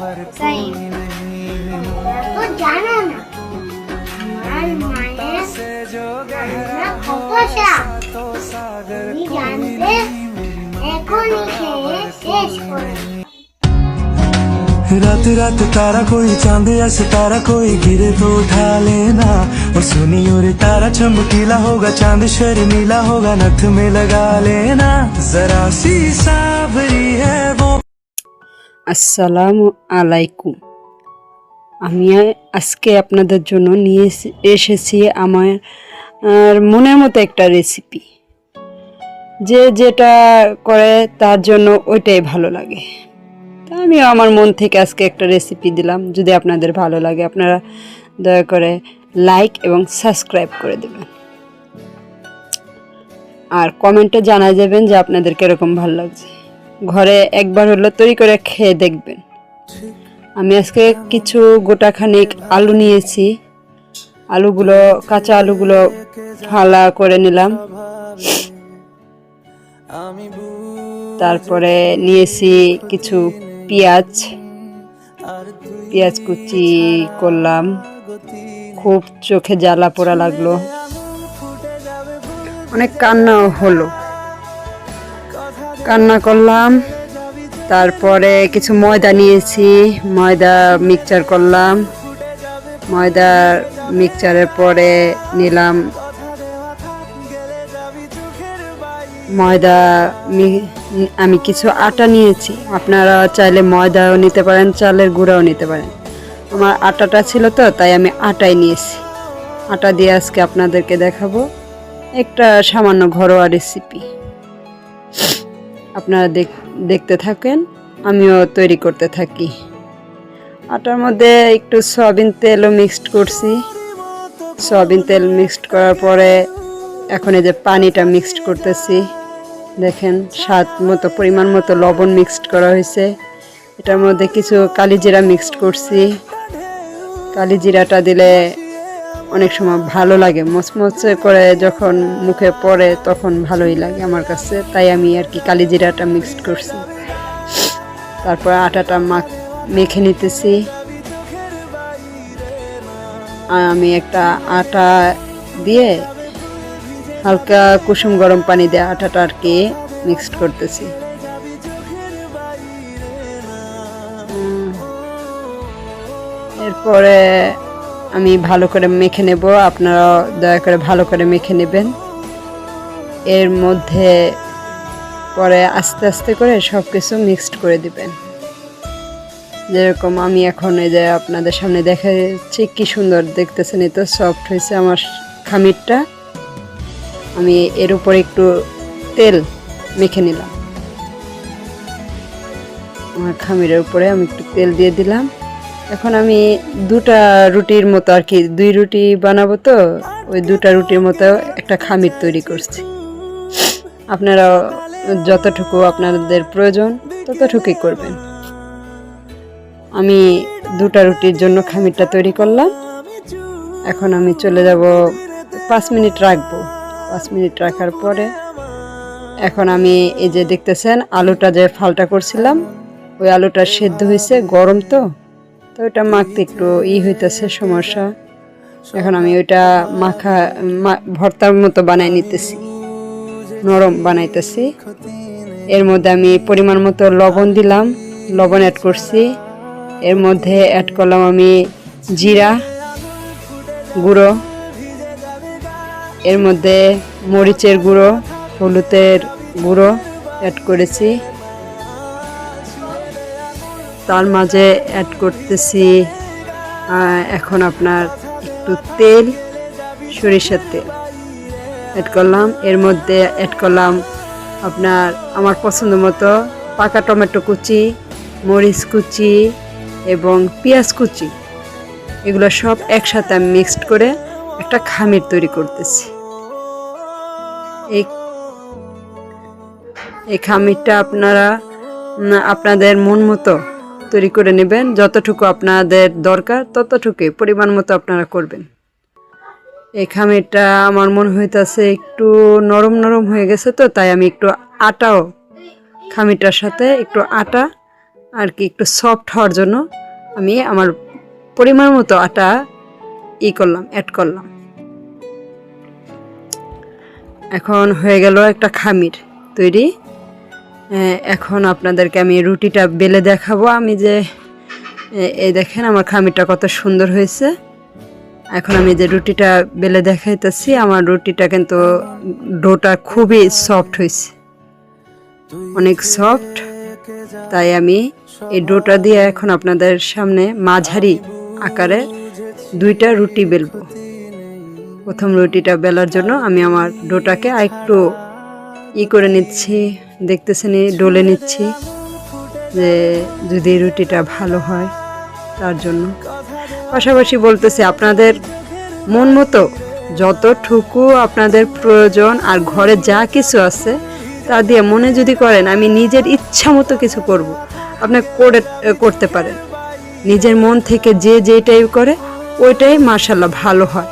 তাই তো জানো না আমার মায়ের রান্না কত স্বাদ তুমি জানতে এখনই খেয়ে শেষ করে रात रात तारा कोई चांद ऐसे तारा कोई गिरे तो उठा लेना और सुनी और तारा चमकीला होगा चांद शर्मीला होगा नथ में लगा लेना जरा सी सावरी है वो। আসসালামু আলাইকুম। আমি আজকে আপনাদের জন্য নিয়ে এসেছি আমার মনের মতো একটা রেসিপি। যে যেটা করে তার জন্য ওইটাই ভালো লাগে। তা আমিও আমার মন থেকে আজকে একটা রেসিপি দিলাম। যদি আপনাদের ভালো লাগে আপনারা দয়া করে লাইক এবং সাবস্ক্রাইব করে দেবেন, আর কমেন্টে জানা যাবেন যে আপনাদের কীরকম ভালো লাগছে। ঘরে একবার হলো তৈরি করে খেয়ে দেখবেন। আমি আজকে কিছু গোটাখানিক আলু নিয়েছি। আলুগুলো কাঁচা আলুগুলো ফালা করে নিলাম। তারপরে নিয়েছি কিছু পেঁয়াজ কুচি করলাম। খুব চোখে জ্বালা পোড়া লাগলো, অনেক কান্নাও হলো, কান্না করলাম। তারপরে কিছু ময়দা নিয়েছি, ময়দা মিক্সচার করলাম। ময়দা মিক্সচারের পরে নিলাম আমি কিছু আটা নিয়েছি। আপনারা চাইলে ময়দাও নিতে পারেন, চালের গুঁড়াও নিতে পারেন। আমার আটাটা ছিল তো তাই আমি আটাই নিয়েছি। আটা দিয়ে আজকে আপনাদেরকে দেখাবো একটা সামান্য ঘরোয়া রেসিপি। আপনারা দেখতে থাকেন, আমিও তৈরি করতে থাকি। আটার মধ্যে একটু সয়াবিন তেলও মিক্সড করছি। সয়াবিন তেল মিক্সড করার পরে এখন এই যে পানিটা মিক্সড করতেছি। দেখেন স্বাদ মতো পরিমাণ মতো লবণ মিক্সড করা হয়েছে। এটার মধ্যে কিছু কালিজিরা মিক্সড করছি। কালিজিরাটা দিলে অনেক সময় ভালো লাগে, মচমচে করে যখন মুখে পড়ে তখন ভালোই লাগে আমার কাছে, তাই আমি আর কি কালিজিরাটা মিক্সড করছি। তারপর আটাটা মেখে নিতেছি। আমি একটা আটা দিয়ে হালকা কুসুম গরম পানি দিয়ে আটাটা আর কি মিক্সড করতেছি। এরপরে আমি ভালো করে মেখে নেব। আপনারা দয়া করে ভালো করে মেখে নেবেন। এর মধ্যে পরে আস্তে আস্তে করে সব কিছু মিক্সড করে দিবেন। যেরকম আমি এখন এই যে আপনাদের সামনে দেখাচ্ছি, কি সুন্দর দেখতেছেন। এই তো সফট হয়েছে আমার খামিরটা। আমি এর উপরে একটু তেল মেখে নিলাম। আমার খামিরের উপরে আমি একটু তেল দিয়ে দিলাম। এখন আমি দুটা রুটির মতো আর কি, 2 রুটি বানাবো তো ওই 2টা রুটির মতো একটা খামির তৈরি করছি। আপনারা যতটুকু আপনাদের প্রয়োজন ততটুকুই করবেন। আমি 2টা রুটির জন্য খামিরটা তৈরি করলাম। এখন আমি চলে যাব, 5 মিনিট রাখবো। 5 মিনিট রাখার পরে এখন আমি এই যে দেখতেছেন আলুটা যে ফালটা করছিলাম, ওই আলুটা সেদ্ধ হয়েছে, গরম তো ওইটা মাখতে একটু হইতেছে সমস্যা। এখন আমি ওইটা ভর্তার মতো বানাই নিতেছি, নরম বানাইতেছি। এর মধ্যে আমি পরিমাণ মতো লবণ দিলাম, লবণ অ্যাড করছি। এর মধ্যে অ্যাড করলাম আমি জিরা গুঁড়ো, এর মধ্যে মরিচের গুঁড়ো, হলুদের গুঁড়ো অ্যাড করেছি। তার মাঝে অ্যাড করতেছি এখন আপনার একটু তেল, সরিষার তেল অ্যাড করলাম। এর মধ্যে অ্যাড করলাম আমার পছন্দ মতো পাকা টমেটো কুচি, মরিচ কুচি এবং পেঁয়াজ কুচি। এগুলো সব একসাথে আমি মিক্সড করে একটা খামির তৈরি করতেছি। এই খামিরটা আপনারা আপনাদের মন মতো তৈরি করে নেবেন। যতটুকু আপনাদের দরকার ততটুকুই পরিমাণ মতো আপনারা করবেন। এই খামিরটা আমার মনে হইতেছে একটু নরম নরম হয়ে গেছে, তো তাই আমি একটু আটাও খামিরটার সাথে একটু আটা আর কি একটু সফট হওয়ার জন্য আমি আমার পরিমাণ মতো আটা অ্যাড করলাম। এখন হয়ে গেল একটা খামির তৈরি। এখন আপনাদেরকে আমি রুটিটা বেলে দেখাবো। আমি যে এই দেখেন আমার খামিরটা কত সুন্দর হয়েছে। এখন আমি যে রুটিটা বেলে দেখাইতেছি, আমার রুটিটা কিন্তু ডোটা খুবই সফট হয়েছে, অনেক সফট। তাই আমি এই ডোটা দিয়ে এখন আপনাদের সামনে মাঝারি আকারে 2টা রুটি বেলবো। প্রথম রুটিটা বেলার জন্য আমি আমার ডোটাকে একটু করে নিচ্ছি, দেখতেছেন ডলে নিচ্ছি যে যদি রুটিটা ভালো হয় তার জন্য। পাশাপাশি বলতেছি আপনাদের মন মতো যতটুকু আপনাদের প্রয়োজন আর ঘরে যা কিছু আছে তা দিয়ে মনে যদি করেন আমি নিজের ইচ্ছা মতো কিছু করব, আপনি করতে পারেন। নিজের মন থেকে যেটাই করে ওইটাই মাশাআল্লাহ ভালো হয়।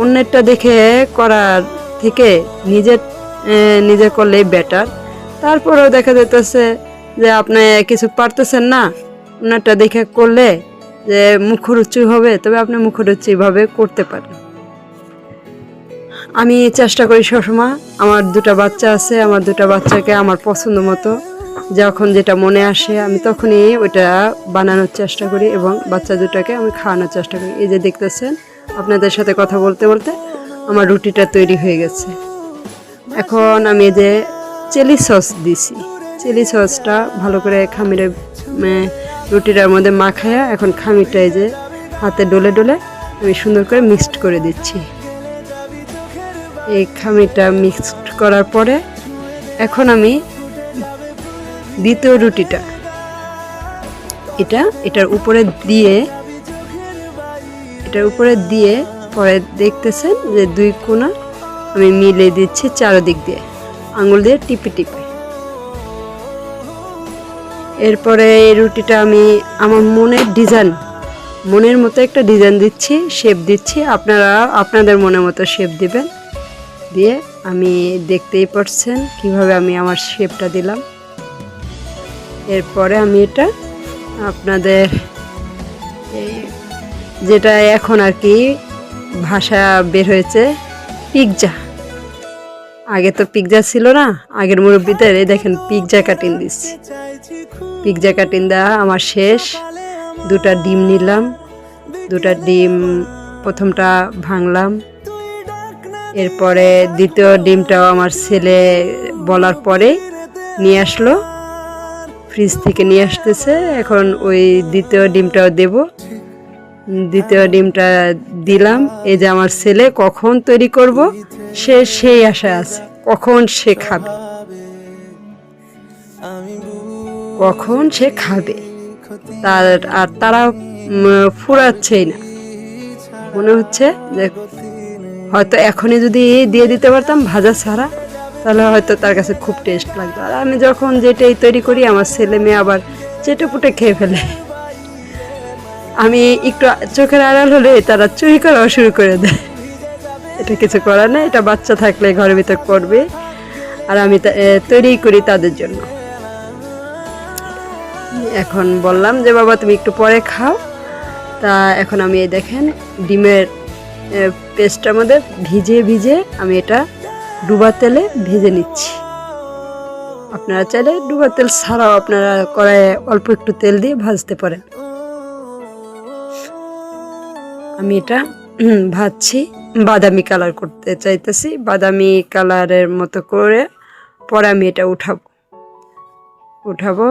অন্যেরটা দেখে করার থেকে নিজে করলেই বেটার। তারপরেও দেখা যেতেছে যে আপনি কিছু পারতেছেন না, অন্যটা দেখে করলে যে মুখরুচি হবে, তবে আপনি মুখরুচিভাবে করতে পারেন। আমি চেষ্টা করি সবসময়, আমার 2টা বাচ্চা আছে, আমার 2টা বাচ্চাকে আমার পছন্দ মতো যখন যেটা মনে আসে আমি তখনই ওইটা বানানোর চেষ্টা করি এবং বাচ্চা 2টাকে আমি খাওয়ানোর চেষ্টা করি। এই যে দেখতেছেন আপনাদের সাথে কথা বলতে বলতে আমার রুটিটা তৈরি হয়ে গেছে। এখন আমি এই যে চিলি সস দিছি, চিলি সসটা ভালো করে খামিরে রুটিটার মধ্যে মাখায়া এখন খামিরটা এই যে হাতে ডলে ডলে আমি সুন্দর করে মিক্সড করে দিচ্ছি। এই খামিরটা মিক্সড করার পরে এখন আমি দ্বিতীয় রুটিটা এটার উপরে দিয়ে পরে দেখতেছেন যে 2 কোণা আমি মিলে দিচ্ছি চারদিক দিয়ে আঙুল দিয়ে টিপে টিপে। এরপরে এই রুটিটা আমি আমার মনের মতো একটা ডিজাইন দিচ্ছি, শেপ দিচ্ছি। আপনারা আপনাদের মনের মতো শেপ দিবেন। দিয়ে আমি দেখতেই পাচ্ছেন কিভাবে আমি আমার শেপটা দিলাম। এরপরে আমি এটা আপনাদের যেটা এখন আর কি ভাষা বের হয়েছে পিৎজা। আগে তো পিৎজা ছিল না, আগের মুরব্বীদের এই দেখেন পিৎজা কাটিং দিচ্ছি। পিৎজা কাটিং দেওয়া আমার শেষ। 2টা ডিম নিলাম, 2টা ডিম প্রথমটা ভাঙলাম, এরপরে দ্বিতীয় ডিমটাও আমার ছেলে বলার পরে নিয়ে আসলো, ফ্রিজ থেকে নিয়ে আসতেছে। এখন ওই দ্বিতীয় ডিমটাও দেব। দ্বিতীয় ডিমটা দিলাম। এই যে আমার ছেলে কখন তৈরি করব সেই আশা আছে, কখন সে খাবে তারা ফুরাচ্ছেই না। মনে হচ্ছে যে হয়তো এখনই যদি দিয়ে দিতে পারতাম ভাজা ছাড়া, তাহলে হয়তো তার কাছে খুব টেস্ট লাগতো। আর আমি যখন যেটাই তৈরি করি আমার ছেলে মেয়ে আবার চেটেপুটে খেয়ে ফেলে। আমি একটু চোখের আড়াল হলে তারা চুরি করাও শুরু করে দেয়। এটা কিছু করার না, এটা বাচ্চা থাকলে ঘরের ভিতর করবে, আর আমি তৈরি করি তাদের জন্য। এখন বললাম যে বাবা তুমি একটু পরে খাও। তা এখন আমি এই দেখেন ডিমের পেস্টটার মধ্যে ভিজে আমি এটা ডুবা তেলে ভেজে নিচ্ছি। আপনারা চাইলে ডুবা তেল ছাড়াও আপনারা কড়াইয়ে অল্প একটু তেল দিয়ে ভাজতে পারেন। আমি এটা ভাজছি, বাদামি কালার করতে চাইতেছি। বাদামি কালারের মতো করে পরে আমি এটা উঠাবো।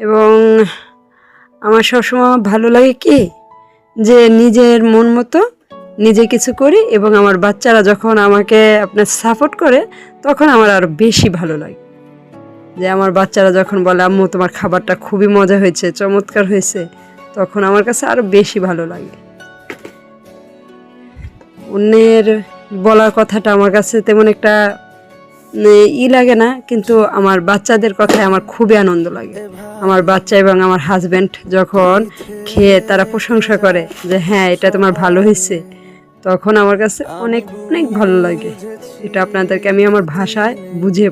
এবং আমার সবসময় ভালো লাগে কি যে নিজের মন মতো নিজে কিছু করি, এবং আমার বাচ্চারা যখন আমাকে আপনার সাপোর্ট করে তখন আমার আরও বেশি ভালো লাগে। যে আমার বাচ্চারা যখন বলে আম্মু তোমার খাবারটা খুবই মজা হয়েছে, চমৎকার হয়েছে, তখন আমার কাছে আরও বেশি ভালো লাগে। অন্যের বলার কথাটা আমার কাছে তেমন একটা লাগে না, কিন্তু আমার বাচ্চাদের কথায় আমার খুবই আনন্দ লাগে। আমার বাচ্চা এবং আমার হাজব্যান্ড যখন খেয়ে তারা প্রশংসা করে যে হ্যাঁ এটা তোমার ভালো হয়েছে, তখন আমার কাছে অনেক অনেক ভালো লাগে। এটা আপনাদেরকে আমি আমার ভাষায় বুঝিয়ে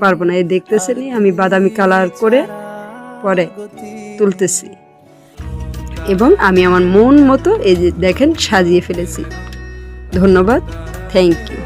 পারবো না। এই দেখতেছেনই আমি বাদামি কালার করে পরে তুলতেছি এবং আমি আমার মন মতো এই যে দেখেন সাজিয়ে ফেলেছি। ধন্যবাদ, থ্যাংক ইউ।